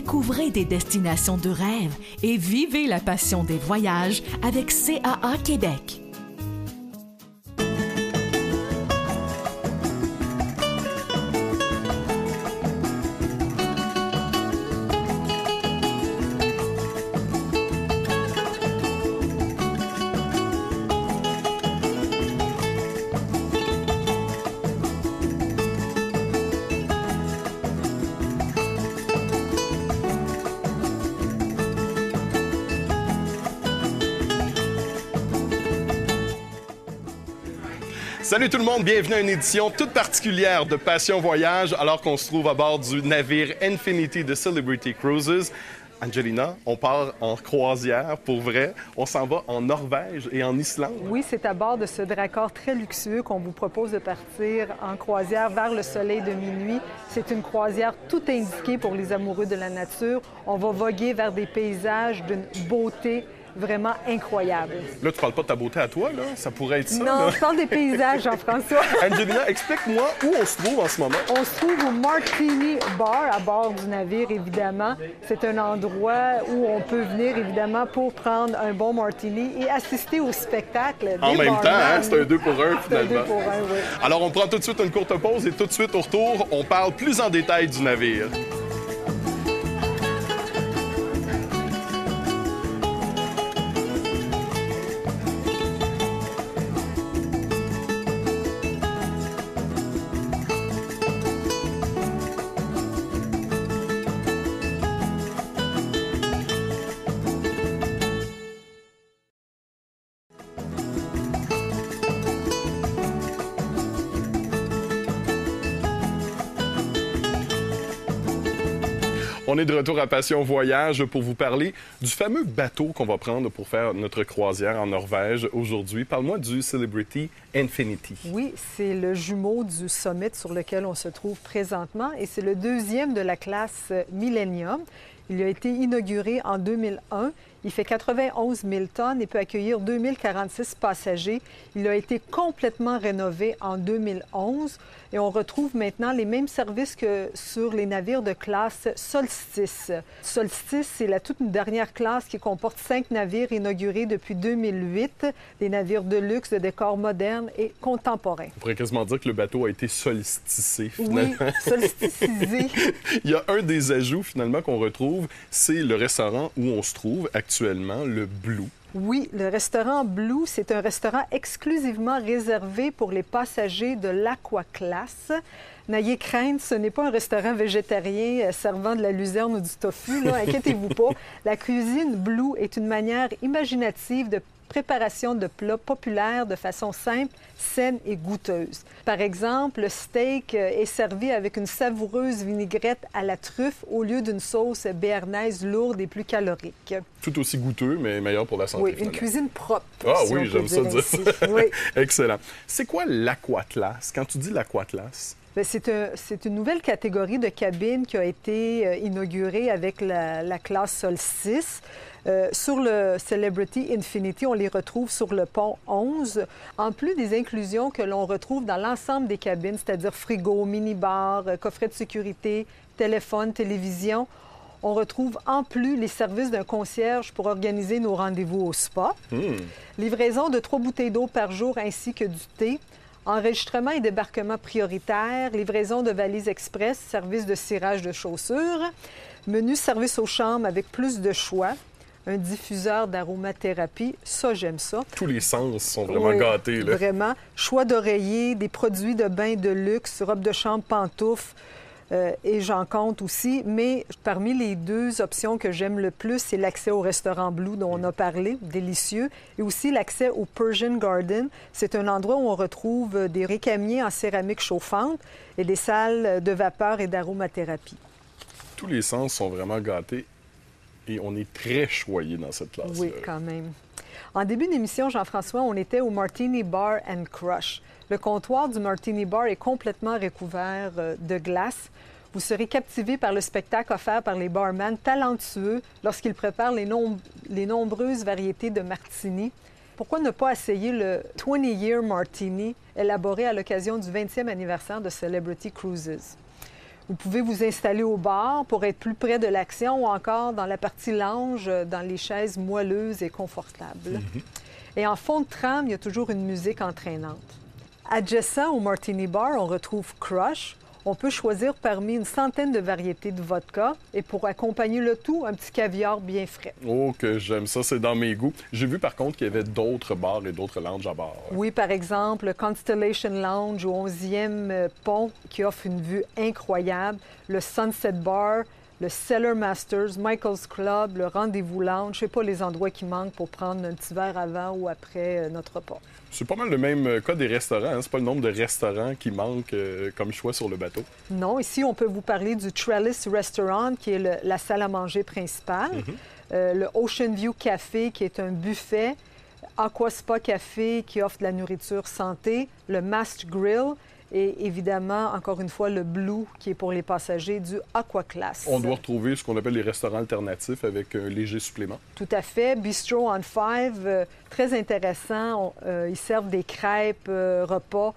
Découvrez des destinations de rêve et vivez la passion des voyages avec CAA Québec. Salut tout le monde, bienvenue à une édition toute particulière de Passion Voyage alors qu'on se trouve à bord du navire Infinity de Celebrity Cruises. Angelina, on part en croisière pour vrai. On s'en va en Norvège et en Islande. Oui, c'est à bord de ce Dracor très luxueux qu'on vous propose de partir en croisière vers le soleil de minuit. C'est une croisière tout indiquée pour les amoureux de la nature. On va voguer vers des paysages d'une beauté vraiment incroyable. Là, tu parles pas de ta beauté à toi, là? Ça pourrait être ça, non, là. je parle des paysages, Jean-François. Angelina, explique-moi où on se trouve en ce moment. On se trouve au Martini Bar, à bord du navire, évidemment. C'est un endroit où on peut venir, évidemment, pour prendre un bon martini et assister au spectacle. En même temps, hein? C'est un 2 pour 1, finalement. C'est un 2 pour 1, oui. Alors, on prend tout de suite une courte pause et tout de suite, au retour, on parle plus en détail du navire. On est de retour à Passion Voyage pour vous parler du fameux bateau qu'on va prendre pour faire notre croisière en Norvège aujourd'hui. Parle-moi du Celebrity Infinity. Oui, c'est le jumeau du Summit sur lequel on se trouve présentement et c'est le deuxième de la classe Millennium. Il a été inauguré en 2001. Il fait 91 000 tonnes et peut accueillir 2046 passagers. Il a été complètement rénové en 2011 et on retrouve maintenant les mêmes services que sur les navires de classe Solstice. Solstice, c'est la toute dernière classe qui comporte 5 navires inaugurés depuis 2008, des navires de luxe, de décor moderne et contemporain. On pourrait quasiment dire que le bateau a été solsticé, finalement. Oui, solsticisé. Il y a un des ajouts, finalement, qu'on retrouve, c'est le restaurant où on se trouve actuellement, le Blue. Oui, le restaurant Blue, c'est un restaurant exclusivement réservé pour les passagers de l'Aqua-Class. N'ayez crainte, ce n'est pas un restaurant végétarien servant de la luzerne ou du tofu, là, inquiétez-vous pas. La cuisine Blue est une manière imaginative de préparation de plats populaires de façon simple, saine et goûteuse. Par exemple, le steak est servi avec une savoureuse vinaigrette à la truffe au lieu d'une sauce béarnaise lourde et plus calorique. Tout aussi goûteux, mais meilleur pour la santé. Oui, finalement. Une cuisine propre. Ah si oui, j'aime ça dire ça. Oui. Excellent. C'est quoi l'Aqua-Class? Quand tu dis l'Aqua-Class? C'est une nouvelle catégorie de cabines qui a été inaugurée avec la classe Solstice. Sur le Celebrity Infinity, on les retrouve sur le pont 11, en plus des inclusions que l'on retrouve dans l'ensemble des cabines, c'est-à-dire frigo, minibar, coffret de sécurité, téléphone, télévision. On retrouve en plus les services d'un concierge pour organiser nos rendez-vous au spa, livraison de 3 bouteilles d'eau par jour ainsi que du thé, enregistrement et débarquement prioritaire, livraison de valises express, service de cirage de chaussures, menu service aux chambres avec plus de choix, un diffuseur d'aromathérapie, ça, j'aime ça. Tous les sens sont vraiment gâtés, là. Vraiment. Choix d'oreiller, des produits de bain de luxe, robe de chambre, pantoufles, et j'en compte aussi. Mais parmi les 2 options que j'aime le plus, c'est l'accès au restaurant Blue dont on a parlé, délicieux, et aussi l'accès au Persian Garden. C'est un endroit où on retrouve des récamiers en céramique chauffante et des salles de vapeur et d'aromathérapie. Tous les sens sont vraiment gâtés. Et on est très choyé dans cette classe. Oui, quand même. En début d'émission, Jean-François, on était au Martini Bar and Crush. Le comptoir du Martini Bar est complètement recouvert de glace. Vous serez captivé par le spectacle offert par les barman talentueux lorsqu'ils préparent les nombreuses variétés de martini. Pourquoi ne pas essayer le 20-Year Martini, élaboré à l'occasion du 20e anniversaire de Celebrity Cruises? Vous pouvez vous installer au bar pour être plus près de l'action ou encore dans la partie lounge, dans les chaises moelleuses et confortables. Et en fond de trame, il y a toujours une musique entraînante. Adjacent au Martini Bar, on retrouve Crush. On peut choisir parmi une centaine de variétés de vodka et pour accompagner le tout, un petit caviar bien frais. Oh, que j'aime ça, c'est dans mes goûts. J'ai vu par contre qu'il y avait d'autres bars et d'autres lounges à bar. Oui, par exemple, le Constellation Lounge au 11e pont qui offre une vue incroyable, le Sunset Bar, le Cellar Masters, Michael's Club, le Rendez-vous Lounge. Je ne sais pas les endroits qui manquent pour prendre un petit verre avant ou après notre repas. C'est pas mal le même cas des restaurants. Hein? C'est pas le nombre de restaurants qui manquent comme choix sur le bateau. Non, ici, on peut vous parler du Trellis Restaurant, qui est la salle à manger principale. Le Ocean View Café, qui est un buffet. Aqua Spa Café, qui offre de la nourriture santé. Le Mast Grill. Et évidemment, encore une fois, le Blue, qui est pour les passagers du Aqua Class. On doit retrouver ce qu'on appelle les restaurants alternatifs avec un léger supplément. Tout à fait. Bistro on Five, très intéressant. Ils servent des crêpes, repas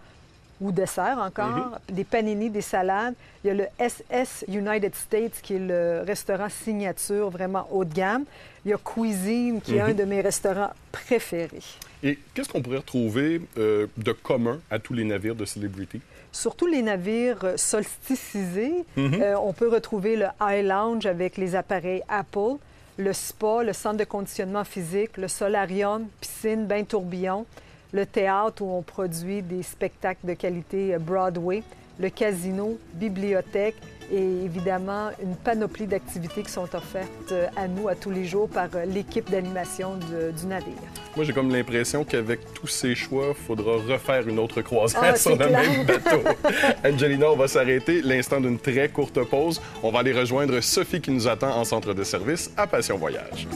ou desserts encore, des paninis, des salades. Il y a le SS United States, qui est le restaurant signature, vraiment haut de gamme. Il y a Cuisine, qui est un de mes restaurants préférés. Et qu'est-ce qu'on pourrait retrouver de commun à tous les navires de Celebrity? Surtout les navires solsticisés. On peut retrouver le High Lounge avec les appareils Apple, le spa, le centre de conditionnement physique, le solarium, piscine, bain tourbillon, le théâtre où on produit des spectacles de qualité Broadway, le casino, bibliothèque et évidemment une panoplie d'activités qui sont offertes à nous à tous les jours par l'équipe d'animation du navire. Moi, j'ai comme l'impression qu'avec tous ces choix, il faudra refaire une autre croisière sur le même bateau. Angelina, on va s'arrêter l'instant d'une très courte pause. On va aller rejoindre Sophie qui nous attend en centre de service à Passion Voyage.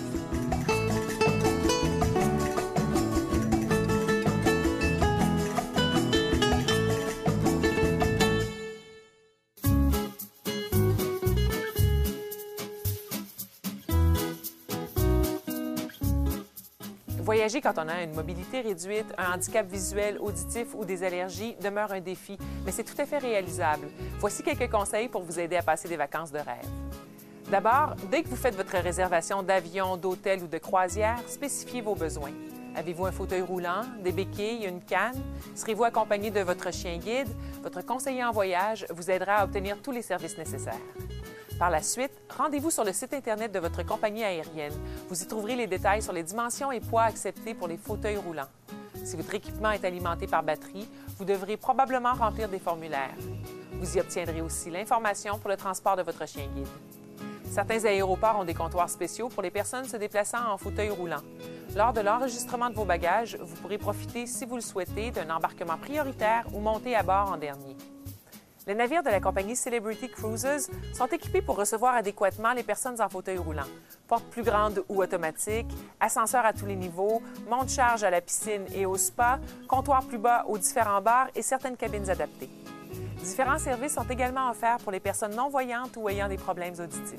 Voyager quand on a une mobilité réduite, un handicap visuel, auditif ou des allergies demeure un défi, mais c'est tout à fait réalisable. Voici quelques conseils pour vous aider à passer des vacances de rêve. D'abord, dès que vous faites votre réservation d'avion, d'hôtel ou de croisière, spécifiez vos besoins. Avez-vous un fauteuil roulant, des béquilles, une canne? Serez-vous accompagné de votre chien guide? Votre conseiller en voyage vous aidera à obtenir tous les services nécessaires. Par la suite, rendez-vous sur le site Internet de votre compagnie aérienne. Vous y trouverez les détails sur les dimensions et poids acceptés pour les fauteuils roulants. Si votre équipement est alimenté par batterie, vous devrez probablement remplir des formulaires. Vous y obtiendrez aussi l'information pour le transport de votre chien guide. Certains aéroports ont des comptoirs spéciaux pour les personnes se déplaçant en fauteuil roulant. Lors de l'enregistrement de vos bagages, vous pourrez profiter, si vous le souhaitez, d'un embarquement prioritaire ou monter à bord en dernier. Les navires de la compagnie Celebrity Cruises sont équipés pour recevoir adéquatement les personnes en fauteuil roulant. Porte plus grande ou automatique, ascenseur à tous les niveaux, monte-charge à la piscine et au spa, comptoir plus bas aux différents bars et certaines cabines adaptées. Différents services sont également offerts pour les personnes non-voyantes ou ayant des problèmes auditifs.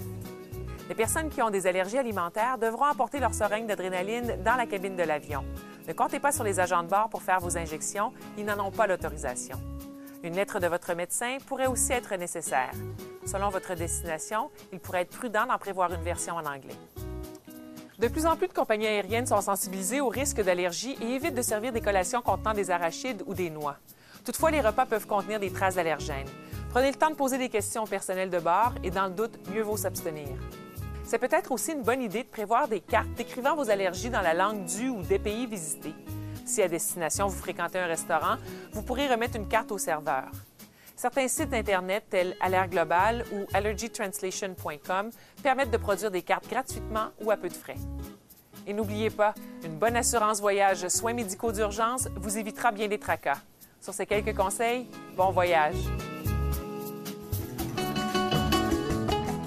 Les personnes qui ont des allergies alimentaires devront apporter leur seringue d'adrénaline dans la cabine de l'avion. Ne comptez pas sur les agents de bord pour faire vos injections, ils n'en ont pas l'autorisation. Une lettre de votre médecin pourrait aussi être nécessaire. Selon votre destination, il pourrait être prudent d'en prévoir une version en anglais. De plus en plus de compagnies aériennes sont sensibilisées aux risques d'allergie et évitent de servir des collations contenant des arachides ou des noix. Toutefois, les repas peuvent contenir des traces d'allergènes. Prenez le temps de poser des questions au personnel de bord et, dans le doute, mieux vaut s'abstenir. C'est peut-être aussi une bonne idée de prévoir des cartes décrivant vos allergies dans la langue du ou des pays visités. Si à destination vous fréquentez un restaurant, vous pourrez remettre une carte au serveur. Certains sites Internet tels Alert Global ou allergytranslation.com permettent de produire des cartes gratuitement ou à peu de frais. Et n'oubliez pas, une bonne assurance voyage soins médicaux d'urgence vous évitera bien des tracas. Sur ces quelques conseils, bon voyage!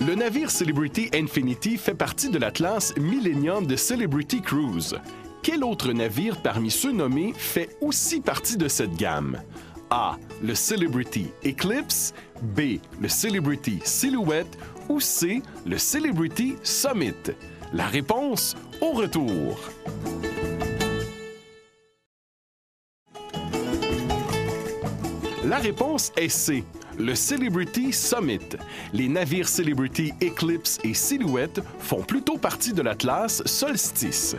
Le navire Celebrity Infinity fait partie de la classe Millennium de Celebrity Cruise. Quel autre navire parmi ceux nommés fait aussi partie de cette gamme? A. Le Celebrity Eclipse, B. Le Celebrity Silhouette ou C. Le Celebrity Summit? La réponse au retour. La réponse est C. le Celebrity Summit. Les navires Celebrity Eclipse et Silhouette font plutôt partie de la classe Solstice.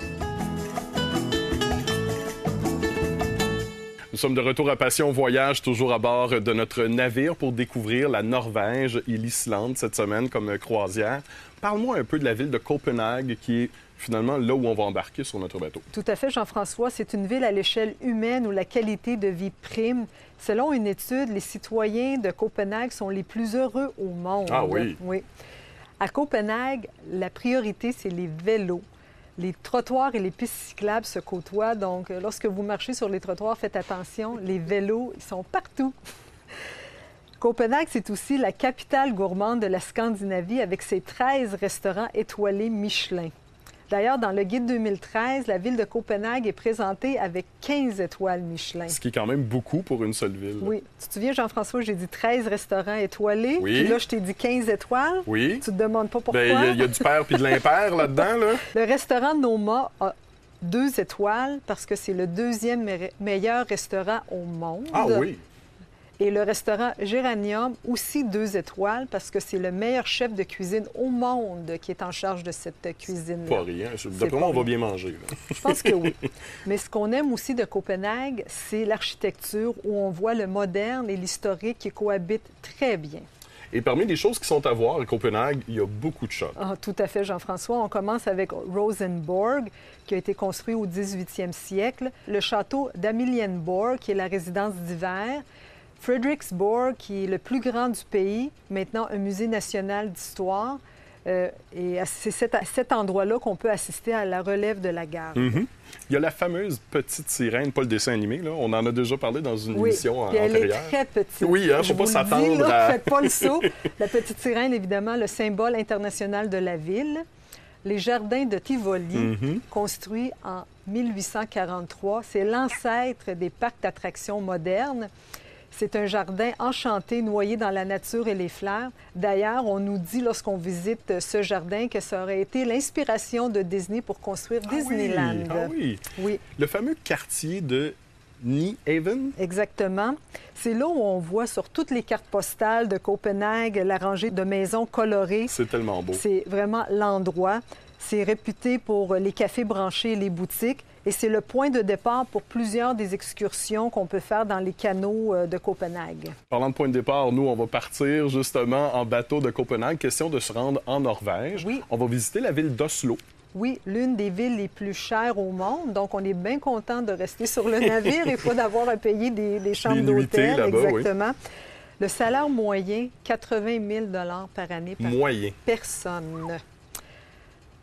Nous sommes de retour à Passion Voyage, toujours à bord de notre navire pour découvrir la Norvège et l'Islande cette semaine comme croisière. Parle-moi un peu de la ville de Copenhague qui est finalement là où on va embarquer sur notre bateau. Tout à fait, Jean-François. C'est une ville à l'échelle humaine où la qualité de vie prime. Selon une étude, les citoyens de Copenhague sont les plus heureux au monde. Ah oui? Oui. À Copenhague, la priorité, c'est les vélos. Les trottoirs et les pistes cyclables se côtoient, donc lorsque vous marchez sur les trottoirs, faites attention, les vélos, ils sont partout. Copenhague, c'est aussi la capitale gourmande de la Scandinavie avec ses 13 restaurants étoilés Michelin. D'ailleurs, dans le guide 2013, la ville de Copenhague est présentée avec 15 étoiles Michelin. Ce qui est quand même beaucoup pour une seule ville. Oui. Tu te souviens, Jean-François, j'ai dit 13 restaurants étoilés. Oui. Puis là, je t'ai dit 15 étoiles. Oui. Tu te demandes pas pourquoi. Bien, il y a du pair puis de l'impair là-dedans, là. Le restaurant Noma a 2 étoiles parce que c'est le deuxième meilleur restaurant au monde. Ah oui. Et le restaurant Géranium, aussi 2 étoiles, parce que c'est le meilleur chef de cuisine au monde qui est en charge de cette cuisine-là. Pas rien. D'après moi, on va bien manger. Là. Je pense que oui. Mais ce qu'on aime aussi de Copenhague, c'est l'architecture où on voit le moderne et l'historique qui cohabitent très bien. Et parmi les choses qui sont à voir à Copenhague, il y a beaucoup de châteaux. Ah, tout à fait, Jean-François. On commence avec Rosenborg, qui a été construit au 18e siècle. Le château d'Amilienborg, qui est la résidence d'hiver. Frederiksborg, qui est le plus grand du pays, maintenant un musée national d'histoire. Et c'est cet endroit-là qu'on peut assister à la relève de la garde. Mm-hmm. Il y a la fameuse Petite Sirène, pas le dessin animé, là. On en a déjà parlé dans une émission puis elle antérieure. est très petite. Oui, hein, faut pas s'attendre à... à... Faites pas le saut. La Petite Sirène, évidemment, le symbole international de la ville. Les jardins de Tivoli, construits en 1843, c'est l'ancêtre des parcs d'attractions modernes. C'est un jardin enchanté, noyé dans la nature et les fleurs. D'ailleurs, on nous dit lorsqu'on visite ce jardin que ça aurait été l'inspiration de Disney pour construire Disneyland. Oui. Ah oui! Oui. Le fameux quartier de Nyhaven? Exactement. C'est là où on voit sur toutes les cartes postales de Copenhague la rangée de maisons colorées. C'est tellement beau. C'est vraiment l'endroit. C'est réputé pour les cafés branchés et les boutiques. Et c'est le point de départ pour plusieurs des excursions qu'on peut faire dans les canaux de Copenhague. Parlant de point de départ, nous, on va partir justement en bateau de Copenhague. Question de se rendre en Norvège. Oui. On va visiter la ville d'Oslo. Oui, l'une des villes les plus chères au monde. Donc, on est bien content de rester sur le navire et pas d'avoir à payer des chambres d'hôtel. Exactement. Oui. Le salaire moyen, 80 000 $ par année par personne.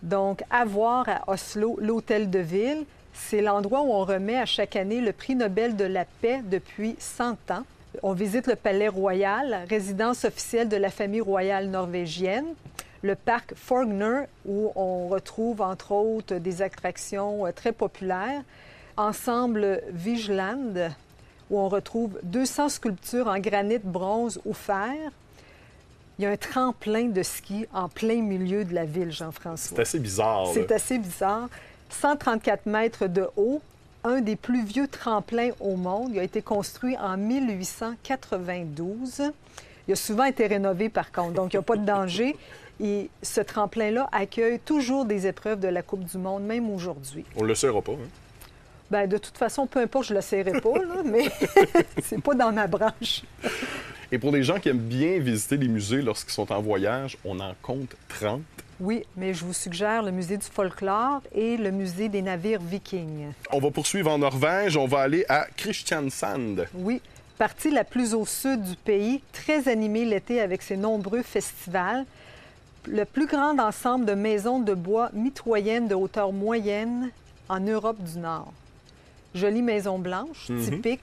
Donc, à voir à Oslo, l'hôtel de ville. C'est l'endroit où on remet à chaque année le prix Nobel de la paix depuis 100 ans. On visite le Palais royal, résidence officielle de la famille royale norvégienne, le parc Frogner, où on retrouve entre autres des attractions très populaires, Ensemble Vigeland, où on retrouve 200 sculptures en granit, bronze ou fer. Il y a un tremplin de ski en plein milieu de la ville, Jean-François. C'est assez bizarre. C'est assez bizarre. 134 mètres de haut, un des plus vieux tremplins au monde. Il a été construit en 1892. Il a souvent été rénové, par contre, donc il n'y a pas de danger. Et ce tremplin-là accueille toujours des épreuves de la Coupe du monde, même aujourd'hui. On ne le saura pas, hein? Bien, de toute façon, peu importe, je ne le serrai pas, là, mais c'est pas dans ma branche. Et pour les gens qui aiment bien visiter les musées lorsqu'ils sont en voyage, on en compte 30. Oui, mais je vous suggère le musée du folklore et le musée des navires vikings. On va poursuivre en Norvège. On va aller à Kristiansand. Oui, partie la plus au sud du pays, très animée l'été avec ses nombreux festivals. Le plus grand ensemble de maisons de bois mitoyennes de hauteur moyenne en Europe du Nord. Jolie maison blanche, typique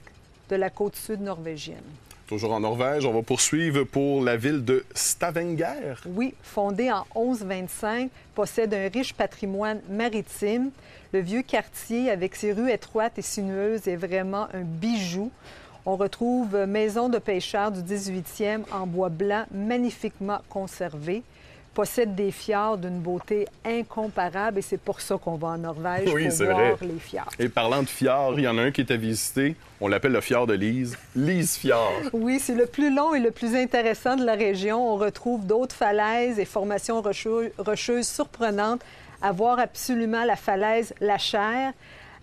de la côte sud norvégienne. Toujours en Norvège, on va poursuivre pour la ville de Stavanger. Oui, fondée en 1125, possède un riche patrimoine maritime. Le vieux quartier, avec ses rues étroites et sinueuses, est vraiment un bijou. On retrouve maisons de pêcheurs du 18e en bois blanc magnifiquement conservées. possède des fjords d'une beauté incomparable et c'est pour ça qu'on va en Norvège, Oui, pour c'est voir vrai. les fjords. Et parlant de fjord, il y en a un qui est à visiter. On l'appelle le fjord de Lise. Lise Fjord. Oui, c'est le plus long et le plus intéressant de la région. On retrouve d'autres falaises et formations rocheuses surprenantes. À voir absolument la falaise La Chaire,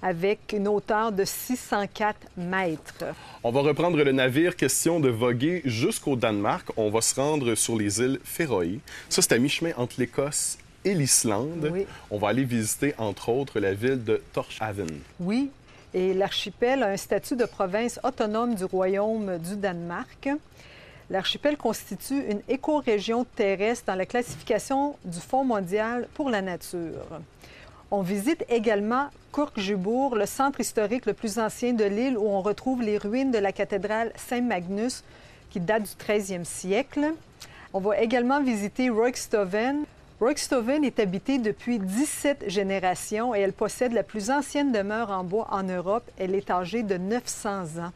avec une hauteur de 604 mètres. On va reprendre le navire. Question de voguer jusqu'au Danemark. On va se rendre sur les îles Féroé. Ça, c'est à mi-chemin entre l'Écosse et l'Islande. Oui. On va aller visiter, entre autres, la ville de Tórshavn. Oui, et l'archipel a un statut de province autonome du Royaume du Danemark. L'archipel constitue une écorégion terrestre dans la classification du Fonds mondial pour la nature. On visite également Kyrkjubøur, le centre historique le plus ancien de l'île où on retrouve les ruines de la cathédrale Saint-Magnus qui date du 13e siècle. On va également visiter Roykstoven. Roykstoven est habitée depuis 17 générations et elle possède la plus ancienne demeure en bois en Europe. Elle est âgée de 900 ans.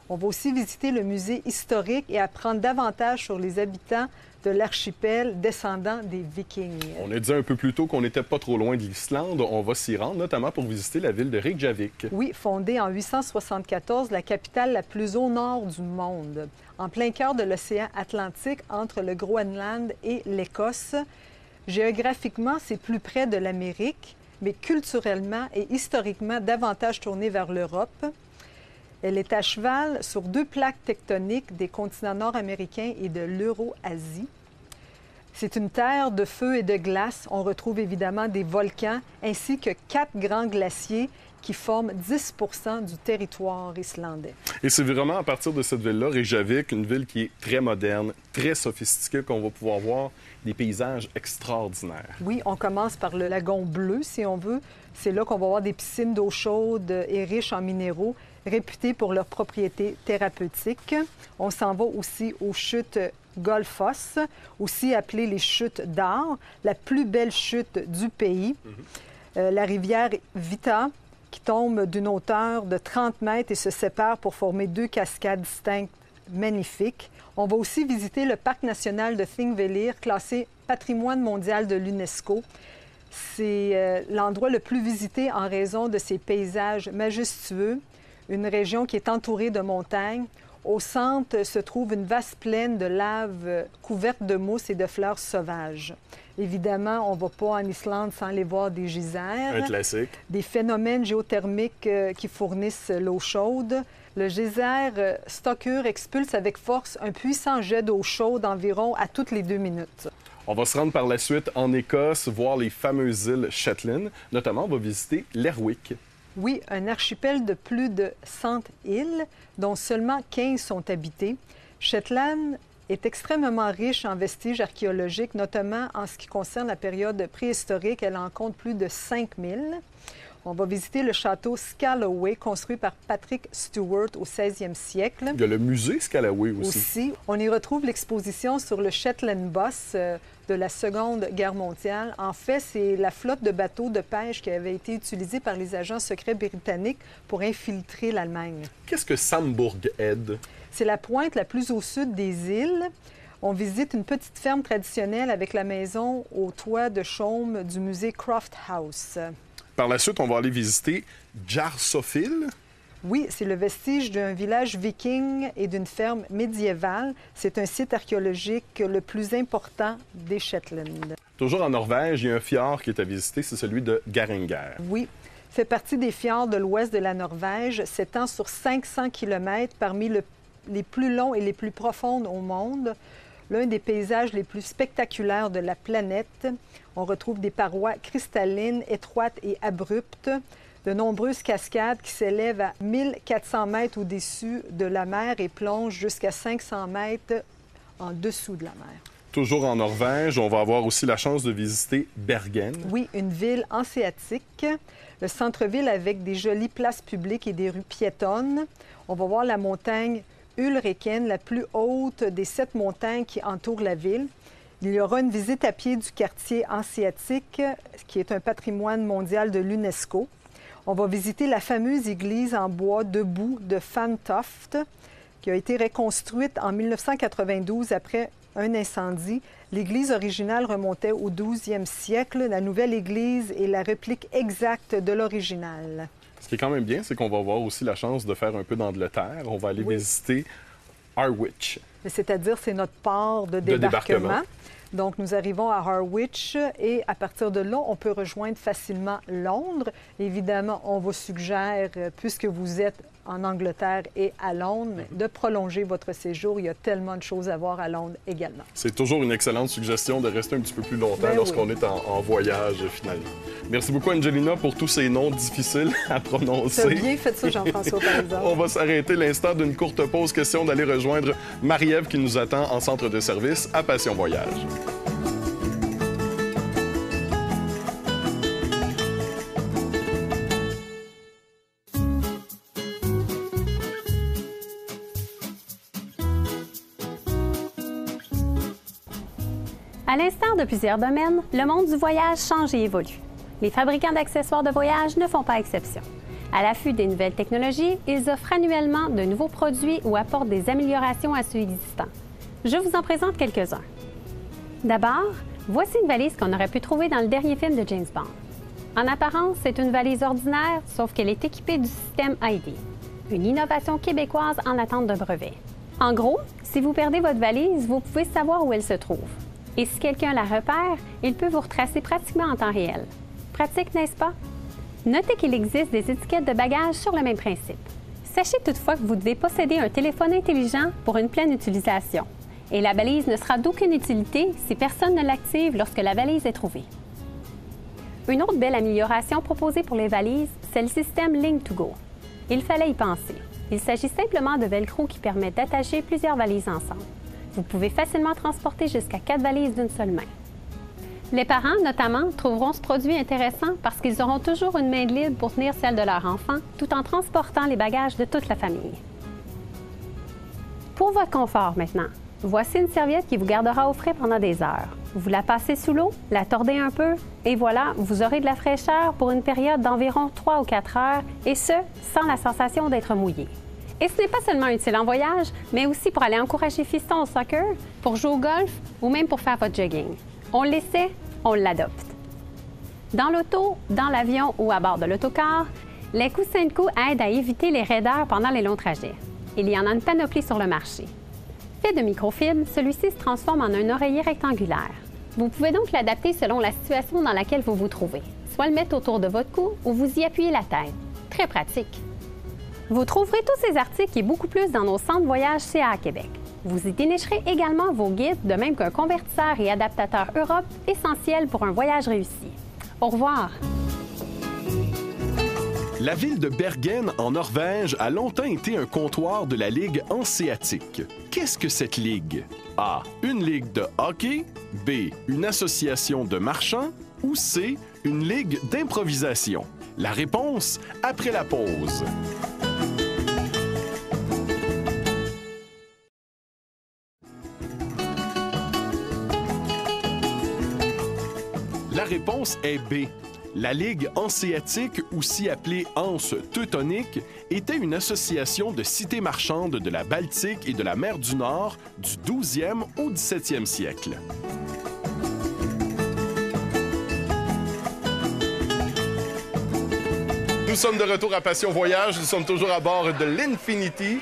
On va aussi visiter le musée historique et apprendre davantage sur les habitants de l'archipel descendant des Vikings. On a dit un peu plus tôt qu'on n'était pas trop loin de l'Islande. On va s'y rendre, notamment pour visiter la ville de Reykjavik. Oui, fondée en 874, la capitale la plus au nord du monde, en plein cœur de l'océan Atlantique entre le Groenland et l'Écosse. Géographiquement, c'est plus près de l'Amérique, mais culturellement et historiquement davantage tournée vers l'Europe. Elle est à cheval sur deux plaques tectoniques des continents nord-américains et de l'Euro-Asie. C'est une terre de feu et de glace. On retrouve évidemment des volcans ainsi que 4 grands glaciers qui forment 10 du territoire islandais. Et c'est vraiment à partir de cette ville-là, Reykjavik, une ville qui est très moderne, très sophistiquée, qu'on va pouvoir voir des paysages extraordinaires. Oui, on commence par le lagon bleu, si on veut. C'est là qu'on va voir des piscines d'eau chaude et riches en minéraux, réputées pour leurs propriétés thérapeutiques. On s'en va aussi aux chutes Golfoss, aussi appelées les chutes d'Ar, la plus belle chute du pays. La rivière Vita, qui tombe d'une hauteur de 30 mètres et se sépare pour former 2 cascades distinctes magnifiques. On va aussi visiter le parc national de Thingvellir, classé patrimoine mondial de l'UNESCO. C'est l'endroit le plus visité en raison de ses paysages majestueux, une région qui est entourée de montagnes. Au centre se trouve une vaste plaine de lave couverte de mousse et de fleurs sauvages. Évidemment, on ne va pas en Islande sans aller voir des geysers. Un classique. Des phénomènes géothermiques qui fournissent l'eau chaude. Le geyser Stokkur expulse avec force un puissant jet d'eau chaude environ à toutes les 2 minutes. On va se rendre par la suite en Écosse, voir les fameuses îles Shetland. Notamment, on va visiter l'Erwick. Oui, un archipel de plus de 100 îles, dont seulement 15 sont habitées. Shetland est extrêmement riche en vestiges archéologiques, notamment en ce qui concerne la période préhistorique. Elle en compte plus de 5000. On va visiter le château Scalloway, construit par Patrick Stewart au 16e siècle. Il y a le musée Scalloway aussi. On y retrouve l'exposition sur le Shetland Boss de la Seconde Guerre mondiale. En fait, c'est la flotte de bateaux de pêche qui avait été utilisée par les agents secrets britanniques pour infiltrer l'Allemagne. Qu'est-ce que Samburg Head? C'est la pointe la plus au sud des îles. On visite une petite ferme traditionnelle avec la maison au toit de chaume du musée Croft House. Par la suite, on va aller visiter Djarsofil. Oui, c'est le vestige d'un village viking et d'une ferme médiévale. C'est un site archéologique le plus important des Shetland. Toujours en Norvège, il y a un fjord qui est à visiter, c'est celui de Garanger. Oui, fait partie des fjords de l'ouest de la Norvège, s'étend sur 500 km parmi les plus longs et les plus profonds au monde. L'un des paysages les plus spectaculaires de la planète. On retrouve des parois cristallines, étroites et abruptes, de nombreuses cascades qui s'élèvent à 1400 mètres au-dessus de la mer et plongent jusqu'à 500 mètres en dessous de la mer. Toujours en Norvège, on va avoir aussi la chance de visiter Bergen. Oui, une ville hanséatique. Le centre-ville avec des jolies places publiques et des rues piétonnes. On va voir la montagne Ulriken, la plus haute des 7 montagnes qui entourent la ville. Il y aura une visite à pied du quartier hanséatique, qui est un patrimoine mondial de l'UNESCO. On va visiter la fameuse église en bois debout de Fantoft, qui a été reconstruite en 1992 après un incendie. L'église originale remontait au 12e siècle. La nouvelle église est la réplique exacte de l'original. Ce qui est quand même bien, c'est qu'on va avoir aussi la chance de faire un peu d'Angleterre. On va aller visiter Harwich. C'est-à-dire, c'est notre port de débarquement. Donc, nous arrivons à Harwich et à partir de là, on peut rejoindre facilement Londres. Évidemment, on vous suggère, puisque vous êtes en Angleterre et à Londres, de prolonger votre séjour. Il y a tellement de choses à voir à Londres également. C'est toujours une excellente suggestion de rester un petit peu plus longtemps lorsqu'on est en voyage, finalement. Merci beaucoup, Angelina, pour tous ces noms difficiles à prononcer. Tu as bien fait ça, Jean-François, par exemple. On va s'arrêter l'instant d'une courte pause. Question d'aller rejoindre Marie-Ève qui nous attend en centre de service à Passion Voyage. À l'instar de plusieurs domaines, le monde du voyage change et évolue. Les fabricants d'accessoires de voyage ne font pas exception. À l'affût des nouvelles technologies, ils offrent annuellement de nouveaux produits ou apportent des améliorations à ceux existants. Je vous en présente quelques-uns. D'abord, voici une valise qu'on aurait pu trouver dans le dernier film de James Bond. En apparence, c'est une valise ordinaire, sauf qu'elle est équipée du système ID, une innovation québécoise en attente de brevet. En gros, si vous perdez votre valise, vous pouvez savoir où elle se trouve. Et si quelqu'un la repère, il peut vous retracer pratiquement en temps réel. Pratique, n'est-ce pas? Notez qu'il existe des étiquettes de bagages sur le même principe. Sachez toutefois que vous devez posséder un téléphone intelligent pour une pleine utilisation. Et la balise ne sera d'aucune utilité si personne ne l'active lorsque la valise est trouvée. Une autre belle amélioration proposée pour les valises, c'est le système Link2Go. Il fallait y penser. Il s'agit simplement de velcro qui permet d'attacher plusieurs valises ensemble. Vous pouvez facilement transporter jusqu'à 4 valises d'une seule main. Les parents, notamment, trouveront ce produit intéressant parce qu'ils auront toujours une main libre pour tenir celle de leur enfant, tout en transportant les bagages de toute la famille. Pour votre confort maintenant, voici une serviette qui vous gardera au frais pendant des heures. Vous la passez sous l'eau, la tordez un peu, et voilà, vous aurez de la fraîcheur pour une période d'environ 3 ou 4 heures, et ce, sans la sensation d'être mouillé. Et ce n'est pas seulement utile en voyage, mais aussi pour aller encourager fiston au soccer, pour jouer au golf ou même pour faire votre jogging. On l'essaie, on l'adopte. Dans l'auto, dans l'avion ou à bord de l'autocar, les coussins de cou aident à éviter les raideurs pendant les longs trajets. Il y en a une panoplie sur le marché. Fait de microfilm, celui-ci se transforme en un oreiller rectangulaire. Vous pouvez donc l'adapter selon la situation dans laquelle vous vous trouvez, soit le mettre autour de votre cou ou vous y appuyer la tête. Très pratique. Vous trouverez tous ces articles et beaucoup plus dans nos centres voyage CA à Québec. Vous y dénicherez également vos guides, de même qu'un convertisseur et adaptateur Europe essentiel pour un voyage réussi. Au revoir! La ville de Bergen, en Norvège, a longtemps été un comptoir de la Ligue hanséatique. Qu'est-ce que cette ligue? A. Une ligue de hockey. B. Une association de marchands. Ou C. Une ligue d'improvisation. La réponse après la pause. La réponse est B. La Ligue hanséatique, aussi appelée Hanse teutonique, était une association de cités marchandes de la Baltique et de la mer du Nord du 12e au 17e siècle. Nous sommes de retour à Passion Voyage. Nous sommes toujours à bord de l'Infinity.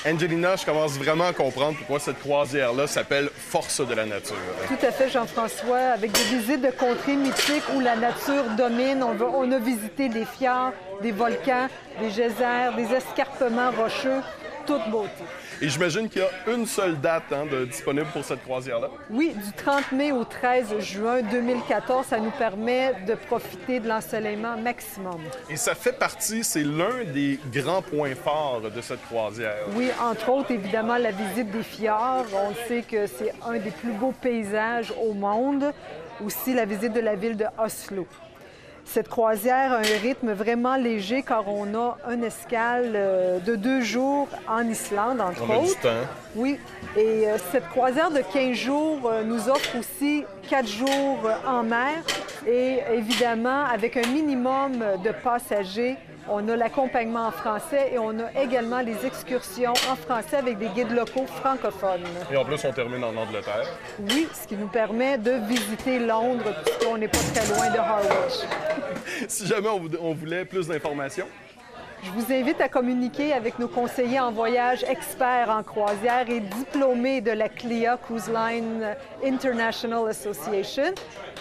Angelina, je commence vraiment à comprendre pourquoi cette croisière-là s'appelle Force de la nature. Tout à fait, Jean-François, avec des visites de contrées mythiques où la nature domine. On a visité des fjords, des volcans, des geysers, des escarpements rocheux, toute beauté. Et j'imagine qu'il y a une seule date disponible pour cette croisière-là. Oui, du 30 mai au 13 juin 2014, ça nous permet de profiter de l'ensoleillement maximum. Et ça fait partie, c'est l'un des grands points forts de cette croisière. Oui, entre autres, évidemment, la visite des fjords. On sait que c'est un des plus beaux paysages au monde. Aussi, la visite de la ville de Oslo. Cette croisière a un rythme vraiment léger car on a une escale de 2 jours en Islande, entre autres. On a du temps. Oui, et cette croisière de 15 jours nous offre aussi 4 jours en mer et évidemment avec un minimum de passagers On a l'accompagnement en français et on a également les excursions en français avec des guides locaux francophones. Et en plus, on termine en Angleterre. Oui, ce qui nous permet de visiter Londres puisqu'on n'est pas très loin de Harwich. Si jamais on voulait plus d'informations, je vous invite à communiquer avec nos conseillers en voyage experts en croisière et diplômés de la CLIA Cruise Line International Association.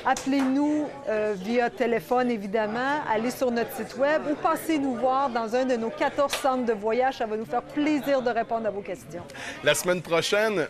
Appelez-nous via téléphone, évidemment. Allez sur notre site Web ou passez nous voir dans un de nos 14 centres de voyage. Ça va nous faire plaisir de répondre à vos questions. La semaine prochaine,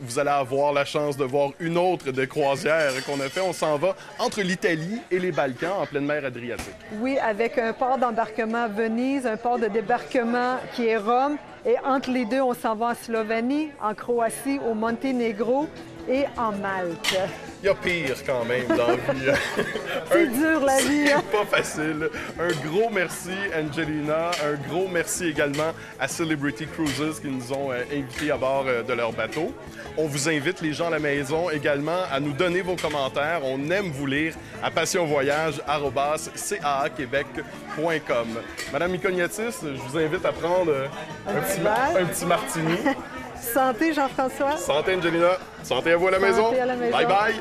vous allez avoir la chance de voir une autre de croisière qu'on a fait. On s'en va entre l'Italie et les Balkans, en pleine mer Adriatique. Oui, avec un port d'embarquement à Venise, un port de débarquement qui est Rome. Et entre les deux, on s'en va en Slovénie, en Croatie, au Monténégro et en Malte. Il y a pire quand même dans la vie. C'est dur la vie. Hein? C'est pas facile. Un gros merci, Angelina. Un gros merci également à Celebrity Cruises qui nous ont invités à bord de leur bateau. On vous invite, les gens à la maison, également à nous donner vos commentaires. On aime vous lire à passionvoyage@caaquebec.com. Madame Micognatis, je vous invite à prendre un petit martini. Santé, Jean-François. Santé, Angelina. Santé à vous à la maison. Santé à la maison. Bye bye.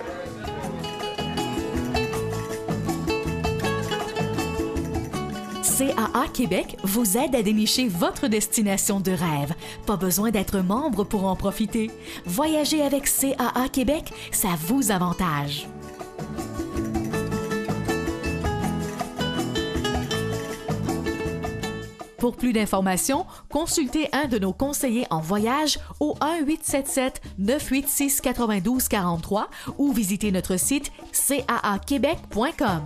CAA Québec vous aide à dénicher votre destination de rêve. Pas besoin d'être membre pour en profiter. Voyager avec CAA Québec, ça vous avantage. Pour plus d'informations, consultez un de nos conseillers en voyage au 1-877-986-9243 ou visitez notre site caaquebec.com.